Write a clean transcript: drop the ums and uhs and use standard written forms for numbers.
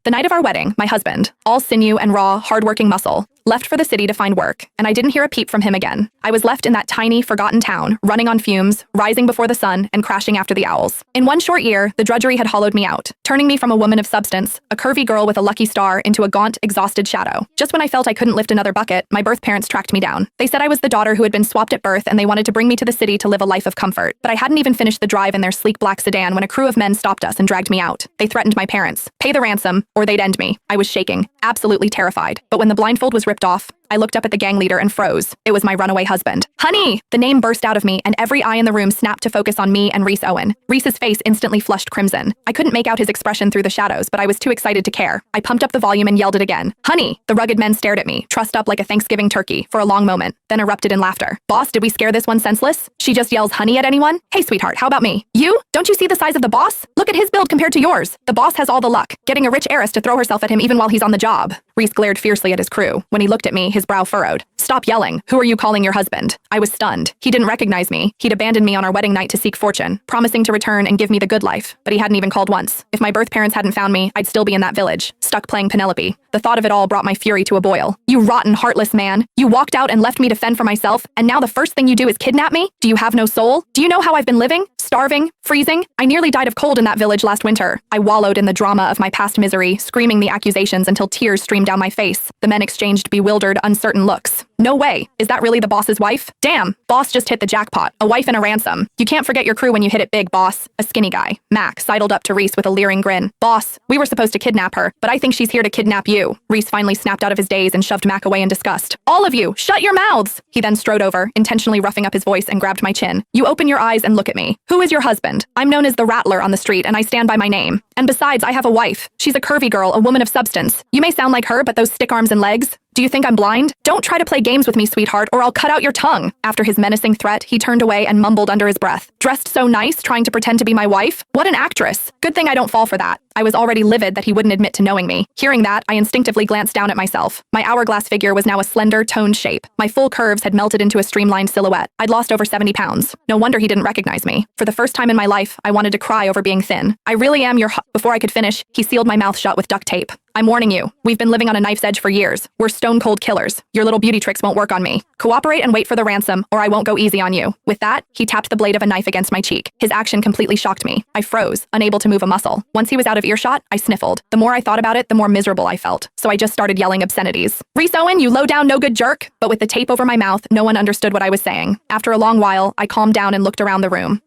The night of our wedding, my husband, all sinew and raw, hardworking muscle, left for the city to find work, and I didn't hear a peep from him again. I was left in that tiny, forgotten town, running on fumes, rising before the sun, and crashing after the owls. In one short year, the drudgery had hollowed me out, turning me from a woman of substance, a curvy girl with a lucky star, into a gaunt, exhausted shadow. Just when I felt I couldn't lift another bucket, my birth parents tracked me down. They said I was the daughter who had been swapped at birth, and they wanted to bring me to the city to live a life of comfort. But I hadn't even finished the drive in their sleek black sedan when a crew of men stopped us and dragged me out. They threatened my parents, pay the ransom, or they'd end me. I was shaking, absolutely terrified. But when the blindfold was ripped off, I looked up at the gang leader and froze. It was my runaway husband. Honey! The name burst out of me, and every eye in the room snapped to focus on me and Reese Owen. Reese's face instantly flushed crimson. I couldn't make out his expression through the shadows, but I was too excited to care. I pumped up the volume and yelled it again. Honey! The rugged men stared at me, trussed up like a Thanksgiving turkey, for a long moment, then erupted in laughter. Boss, did we scare this one senseless? She just yells honey at anyone? Hey, sweetheart, how about me? You? Don't you see the size of the boss? Look at his build compared to yours. The boss has all the luck, getting a rich heiress to throw herself at him even while he's on the job. Reese glared fiercely at his crew. When he looked at me, his brow furrowed. Stop yelling. Who are you calling your husband? I was stunned. He didn't recognize me. He'd abandoned me on our wedding night to seek fortune, promising to return and give me the good life, but he hadn't even called once. If my birth parents hadn't found me, I'd still be in that village, stuck playing Penelope. The thought of it all brought my fury to a boil. You rotten, heartless man. You walked out and left me to fend for myself, and now the first thing you do is kidnap me? Do you have no soul? Do you know how I've been living? Starving? Freezing? I nearly died of cold in that village last winter. I wallowed in the drama of my past misery, screaming the accusations until tears streamed down my face. The men exchanged bewildered, uncertain looks. No way. Is that really the boss's wife? Damn, boss just hit the jackpot. A wife and a ransom. You can't forget your crew when you hit it big, boss. A skinny guy, Mac, sidled up to Reese with a leering grin. Boss, we were supposed to kidnap her, but I think she's here to kidnap you. Reese finally snapped out of his daze and shoved Mac away in disgust. All of you, shut your mouths! He then strode over, intentionally roughing up his voice, and grabbed my chin. You open your eyes and look at me. Who is your husband? I'm known as the Rattler on the street, and I stand by my name. And besides, I have a wife. She's a curvy girl, a woman of substance. You may sound like her, but those stick arms and legs? Do you think I'm blind? Don't try to play games with me, sweetheart, or I'll cut out your tongue. After his menacing threat, he turned away and mumbled under his breath. Dressed so nice, trying to pretend to be my wife? What an actress. Good thing I don't fall for that. I was already livid that he wouldn't admit to knowing me. Hearing that, I instinctively glanced down at myself. My hourglass figure was now a slender, toned shape. My full curves had melted into a streamlined silhouette. I'd lost over 70 pounds. No wonder he didn't recognize me. For the first time in my life, I wanted to cry over being thin. I really am your Before I could finish, he sealed my mouth shut with duct tape. I'm warning you. We've been living on a knife's edge for years. We're stone-cold killers. Your little beauty tricks won't work on me. Cooperate and wait for the ransom, or I won't go easy on you. With that, he tapped the blade of a knife against my cheek. His action completely shocked me. I froze, unable to move a muscle. Once he was out of earshot, I sniffled. The more I thought about it, the more miserable I felt. So I just started yelling obscenities. Reese Owen, you low-down, no-good jerk! But with the tape over my mouth, no one understood what I was saying. After a long while, I calmed down and looked around the room.